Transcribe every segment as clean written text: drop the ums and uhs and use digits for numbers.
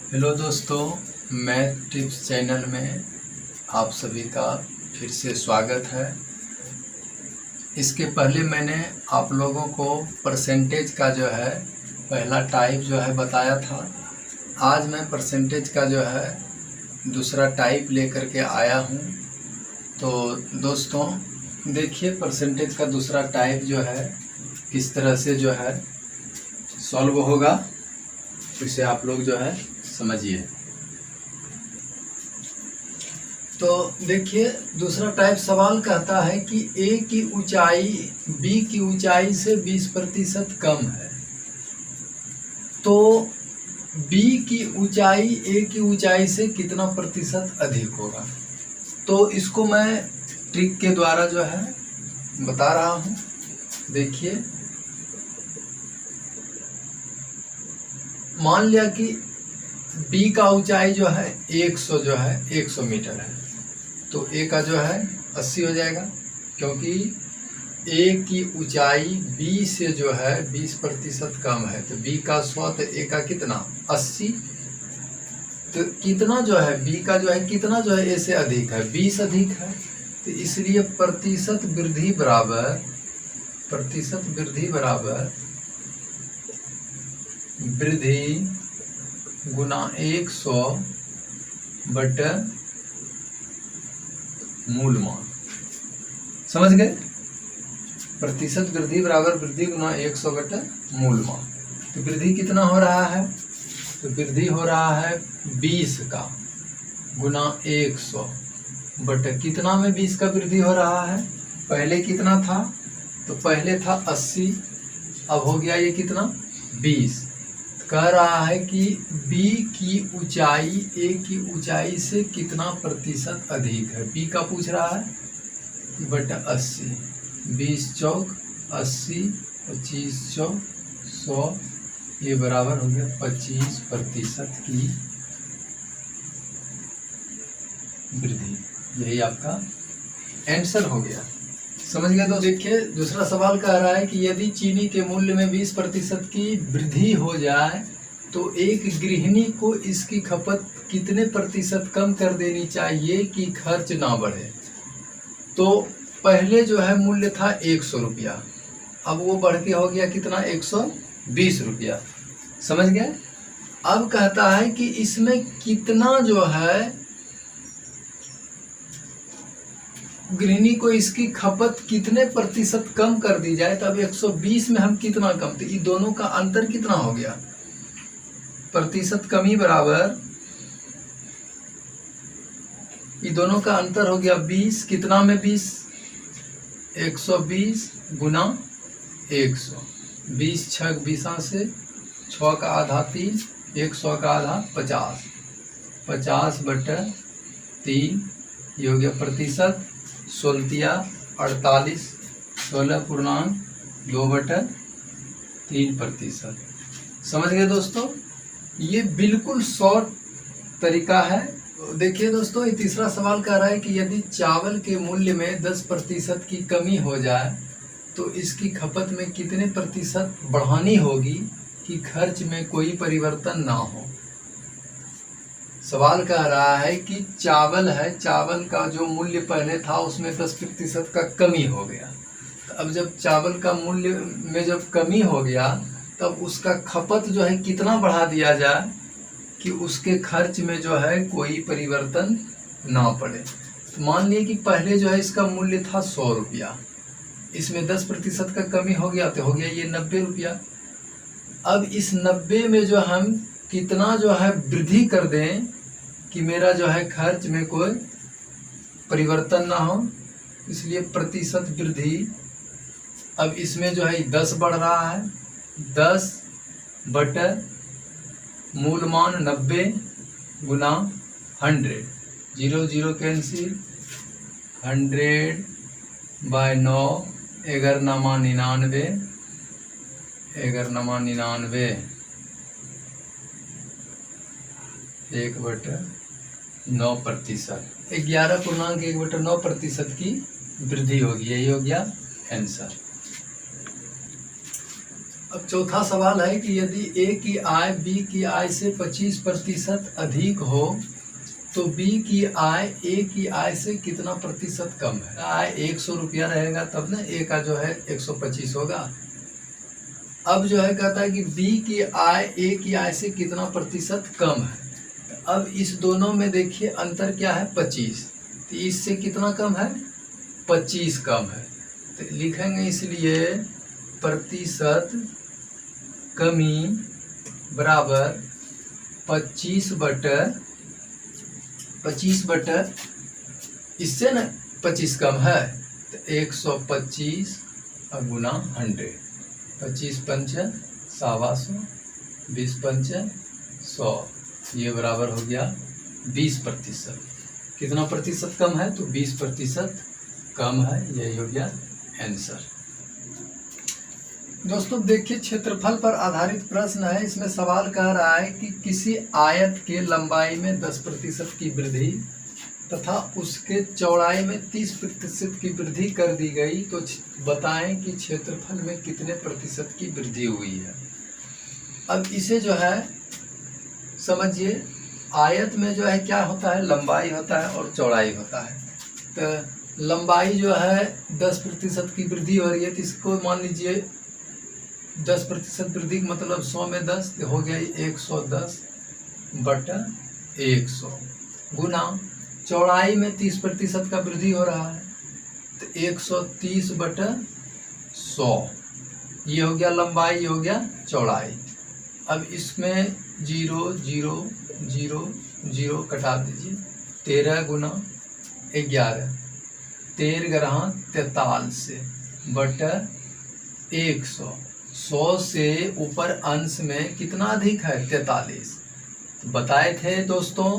Hello दोस्तों, math tips channel में आप सभी का फिर से स्वागत है। इसके पहले मैंने आप लोगों को परसेंटेज का जो है पहला टाइप जो है बताया था। आज मैं परसेंटेज का जो है दूसरा टाइप लेकर के आया हूँ। तो दोस्तों देखिए, परसेंटेज का दूसरा टाइप जो है किस तरह से जो है सॉल्व होगा, इसे आप लोग जो है समझिए। तो देखिए, दूसरा टाइप सवाल कहता है कि ए की ऊंचाई बी की ऊंचाई से 20% कम है, तो बी की ऊंचाई ए की ऊंचाई से कितना प्रतिशत अधिक होगा। तो इसको मैं ट्रिक के द्वारा जो है बता रहा हूँ। देखिए, मान लिया कि बी का ऊंचाई जो है 100 मीटर है, तो ए का जो है 80 हो जाएगा, क्योंकि ए की ऊंचाई बी से जो है 20% कम है। तो बी का 100 तो ए का कितना 80। तो कितना जो है बी का जो है कितना जो है ए से अधिक है, 20 अधिक है। तो इसलिए प्रतिशत वृद्धि बराबर वृद्धि गुना 100 बटे मूल मान। समझ गए? प्रतिशत वृद्धि बराबर वृद्धि गुना 100 बटे मूल मान। तो वृद्धि कितना हो रहा है? तो वृद्धि हो रहा है 20 का गुना 100 बटे कितना में 20 का वृद्धि हो रहा है। पहले कितना था? तो पहले था 80, अब हो गया ये कितना 20। कह रहा है कि B की ऊंचाई A की ऊंचाई से कितना प्रतिशत अधिक है। B का पूछ रहा है बटा 80, 20 चौक 80, 25 चौक 100, ये बराबर हो गया 25% की वृद्धि। यही आपका आंसर हो गया। समझ गए? तो देखिए, दूसरा सवाल कह रहा है कि यदि चीनी के मूल्य में 20% की वृद्धि हो जाए तो एक गृहिणी को इसकी खपत कितने प्रतिशत कम कर देनी चाहिए कि खर्च ना बढ़े। तो पहले जो है मूल्य था 100 रुपया, अब वो बढ़ के हो गया कितना 120 रुपया। समझ गए? अब कहता है कि इसमें कितना जो है गृहिणी को इसकी खपत कितने प्रतिशत कम कर दी जाए। तब 120 में हम कितना कम, तो ये दोनों का अंतर कितना हो गया, प्रतिशत कमी बराबर ये दोनों का अंतर हो गया 20। कितना में 20? 120 गुना 100, 20 छक 20 से 6 का आधा 3, 100 का आधा 50, 50 बटे 3, ये हो गया प्रतिशत। 16 48, 16.2 बटे 3%। समझ गए दोस्तों? ये बिल्कुल शॉर्ट तरीका है। देखिए दोस्तों, ये तीसरा सवाल कह रहा है कि यदि चावल के मूल्य में 10% की कमी हो जाए तो इसकी खपत में कितने प्रतिशत बढ़ानी होगी कि खर्च में कोई परिवर्तन ना हो। सवाल कह रहा है कि चावल है, चावल का जो मूल्य पहले था उसमें 10% का कमी हो गया। तो अब जब चावल का मूल्य में जब कमी हो गया तब उसका खपत जो है कितना बढ़ा दिया जाए कि उसके खर्च में जो है कोई परिवर्तन ना पड़े। तो मान लिए कि पहले जो है इसका मूल्य था 100 रुपया, इसमें 10% का कमी हो गया तो हो गया ये 90 रुपया। अब इस 90 में जो हम कितना जो है वृद्धि कर दें कि मेरा जो है खर्च में कोई परिवर्तन ना हो, इसलिए प्रतिशत वृद्धि। अब इसमें जो है 10 बढ़ रहा है, 10 बटे मूल मान 90 गुना 100, 0 0 कैंसिल, 100 बाय 9, 11 नमा 99, 11 नमा 99, 1/9%, 11.1/9% की वृद्धि होगी। यही हो गया आंसर। अब चौथा सवाल है कि यदि ए की आय बी की आय से 25% अधिक हो तो बी की आय ए की आय से कितना प्रतिशत कम है। आय 100 रुपया रहेगा तब ना ए का जो है 125 होगा। अब जो है कहता है कि बी की आय ए की आय से कितना प्रतिशत कम है। अब इस दोनों में देखिए अंतर क्या है 25, तो इससे कितना कम है 25 कम है, तो लिखेंगे इसलिए प्रतिशत कमी बराबर 25 बटर इससे न 25 कम है तो 125 गुना 100, 25 पंच 125, 20 पंच 100, ये बराबर हो गया 20%। कितना प्रतिशत कम है तो 20% कम है, यही हो गया आंसर। दोस्तों देखिए क्षेत्रफल पर आधारित प्रश्न है। इसमें सवाल कह रहा है कि किसी आयत के लंबाई में 10% की वृद्धि तथा उसके चौड़ाई में 30% की वृद्धि कर दी गई, तो बताएं कि क्षेत्रफल में कितने प्रतिशत की वृद्धि हुई है। अब इसे जो है समझिए, आयत में जो है क्या होता है, लंबाई होता है और चौड़ाई होता है। तो लंबाई जो है 10% की वृद्धि हो रही है, तो इसको मान लीजिए 10% वृद्धि मतलब 100 में 10 तो हो गया 110 बटा 100 गुना चौड़ाई में 30% का वृद्धि हो रहा है तो 130 बटा 100, ये हो गया लंबाई, ये हो गया चौड़ाई। अब इसमें 0 0 0 0 कटा दीजिए, 13 गुना 11, 13 43 बटा 100। 100 से ऊपर अंश में कितना अधिक है 43। तो बताए थे दोस्तों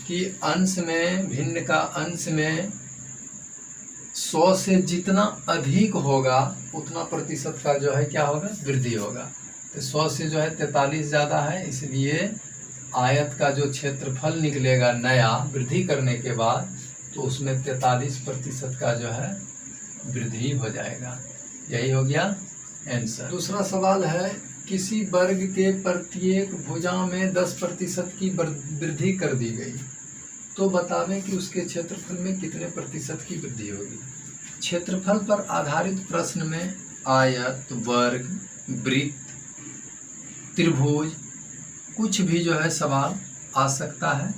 कि अंश में भिन्न का अंश में 100 से जितना अधिक होगा उतना प्रतिशत का जो है क्या होगा, वृद्धि होगा। तो 100 से जो है 43 ज़्यादा है, इसलिए आयत का जो क्षेत्रफल निकलेगा नया वृद्धि करने के बाद, तो उसमें 43% का जो है वृद्धि हो जाएगा। यही हो गया आंसर। दूसरा सवाल है, किसी वर्ग के प्रत्येक भुजा में 10% की वृद्धि कर दी गई, तो बतावें कि उसके क्षेत्रफल में कितने प्रतिशत की वृद्धि होगी। क्षेत्रफल पर आधारित प्रश्न में आयत, वर्ग, वृत्त, त्रिभुज कुछ भी जो है सवाल आ सकता है।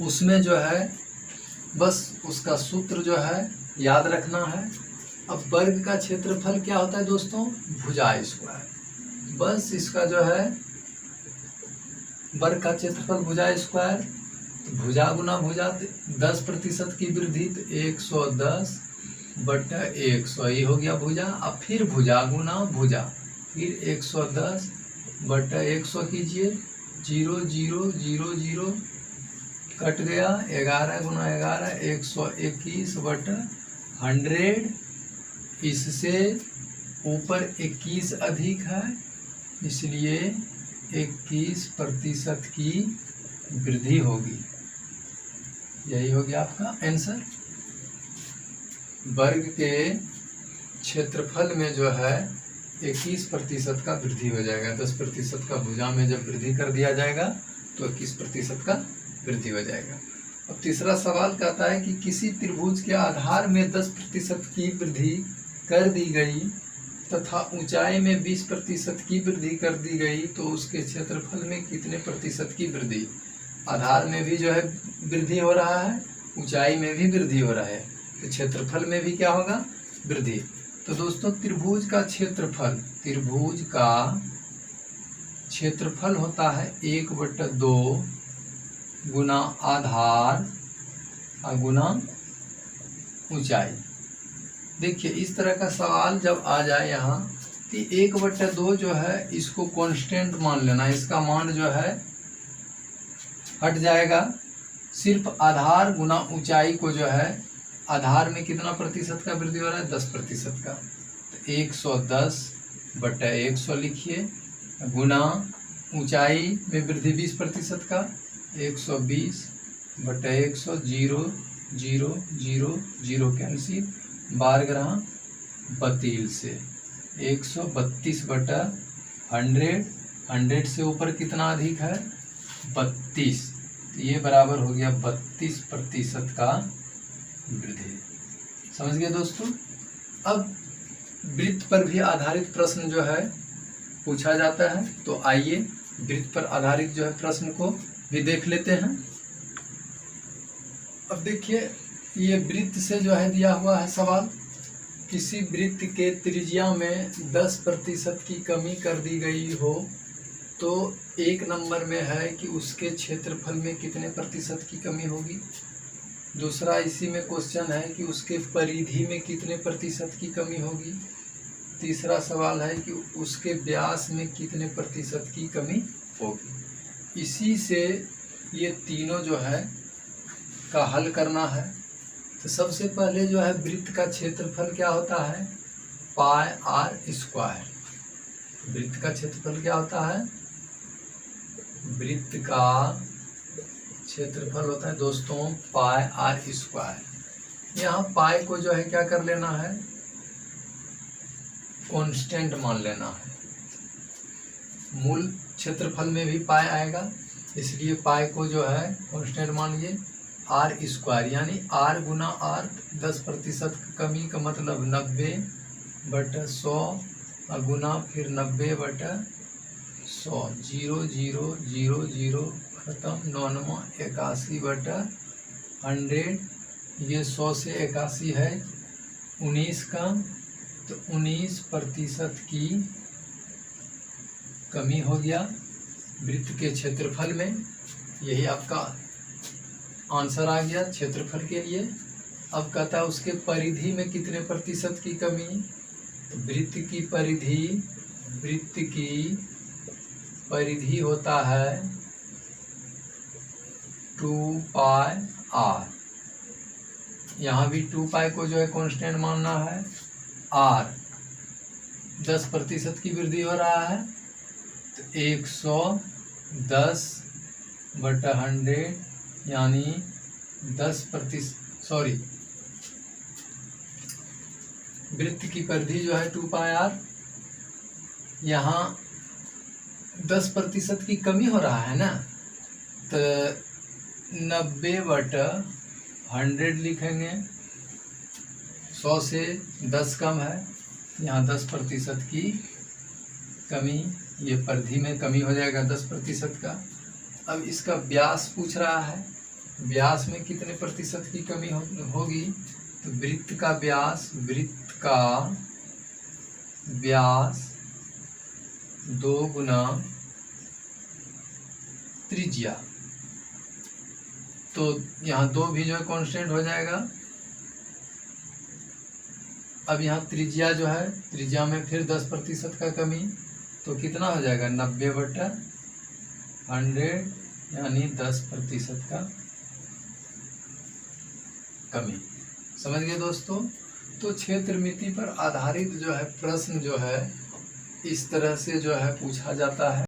उसमें जो है बस उसका सूत्र जो है याद रखना है। अब वर्ग का क्षेत्रफल क्या होता है दोस्तों, भुजा स्क्वायर। बस इसका जो है वर्ग का क्षेत्रफल भुजा स्क्वायर, तो भुजा गुना भुजा 10% की वृद्धि तो 110 बटा 100, ये हो गया भुजा। अब फिर भुजा गुना भुजा, फिर 110 बटा 100 कीजिए, 0 0 0 0 कट गया, 11 गुना 11 121 बटा 100। इससे ऊपर 21 अधिक है, इसलिए 21% की वृद्धि होगी। यही हो गया आपका आंसर। वर्ग के क्षेत्रफल में जो है 21% का वृद्धि हो जाएगा। 10% का भुजा में जब वृद्धि कर दिया जाएगा तो 21% का वृद्धि हो जाएगा। अब तीसरा सवाल कहता है कि किसी त्रिभुज के आधार में 10% की वृद्धि कर दी गई तथा ऊंचाई में 20% की वृद्धि कर दी गई, तो उसके क्षेत्रफल में कितने प्रतिशत की वृद्धि। आधार में भी जो है वृद्धि हो रहा है, ऊंचाई में भी वृद्धि हो रहा है, तो क्षेत्रफल में भी क्या होगा, वृद्धि। तो दोस्तों त्रिभुज का क्षेत्रफल होता है 1/2 गुना आधार गुना ऊंचाई। देखिए इस तरह का सवाल जब आ जाए यहाँ, तो 1/2 जो है इसको कांस्टेंट मान लेना, इसका मान जो है हट जाएगा। सिर्फ आधार गुना ऊंचाई को जो है, आधार में कितना प्रतिशत का वृद्धि हो रहा है, 10% का, तो 110 बटा 100 लिखिए, गुना ऊंचाई में वृद्धि 20% का, 120 बटा 100, 0 0 0 0 कैंसिल, 12 32 से 132 बटा 100, 100 से ऊपर कितना अधिक है 32, तो ये बराबर हो गया 32% का वृद्धि। समझ गए दोस्तों। अब वृत्त पर भी आधारित प्रश्न जो है पूछा जाता है, तो आइए वृत्त पर आधारित जो है प्रश्न को भी देख लेते हैं। अब देखिए, ये वृत्त से जो है दिया हुआ है सवाल, किसी वृत्त के त्रिज्या में 10% की कमी कर दी गई हो तो 1 नंबर में है कि उसके क्षेत्रफल में कितने प्रतिशत की कमी होगी। दूसरा इसी में क्वेश्चन है कि उसके परिधि में कितने प्रतिशत की कमी होगी। तीसरा सवाल है कि उसके व्यास में कितने प्रतिशत की कमी होगी। इसी से ये तीनों जो है का हल करना है। तो सबसे पहले जो है वृत्त का क्षेत्रफल क्या होता है पाई आर स्क्वायर। वृत्त का क्षेत्रफल क्या होता है, वृत्त का क्षेत्रफल होता है दोस्तों पाई आर स्क्वायर। यहाँ पाई को जो है क्या कर लेना है, कांस्टेंट मान लेना है। मूल क्षेत्रफल में भी पाई आएगा, इसलिए पाई को जो है कांस्टेंट मानिए। आर स्क्वायर यानी आर गुना आर, 10% कमी का मतलब 90/100 गुना फिर 90/100, 0 0 0 0 खत्म, 99 81/100। ये 100 से 81 है 19 का, तो 19% की कमी हो गया वृत्त के क्षेत्रफल में। यही आपका आंसर आ गया क्षेत्रफल के लिए। अब कहता है उसके परिधि में कितने प्रतिशत की कमी। तो वृत्त की परिधि होता है 2 पाई आर। यहाँ भी 2 पाई को जो है कांस्टेंट मानना है। आर 10% की वृद्धि हो रहा है, तो 110/100 यानी 10%। वृत्त की परिधि जो है 2 पाई आर, यहाँ 10% की कमी हो रहा है ना, तो 90/100 लिखेंगे। 100 से 10 कम है, यहाँ 10% की कमी, ये परिधि में कमी हो जाएगा 10% का। अब इसका व्यास पूछ रहा है, व्यास में कितने प्रतिशत की कमी होगी। तो वृत्त का व्यास 2 गुना त्रिज्या, तो यहाँ 2 भी जो है कांस्टेंट हो जाएगा। अब यहाँ त्रिज्या जो है, त्रिज्या में फिर 10% का कमी, तो कितना हो जाएगा 90/100 यानी 10% का कमी। समझ गए दोस्तों। तो क्षेत्रमिति पर आधारित जो है प्रश्न जो है इस तरह से जो है पूछा जाता है।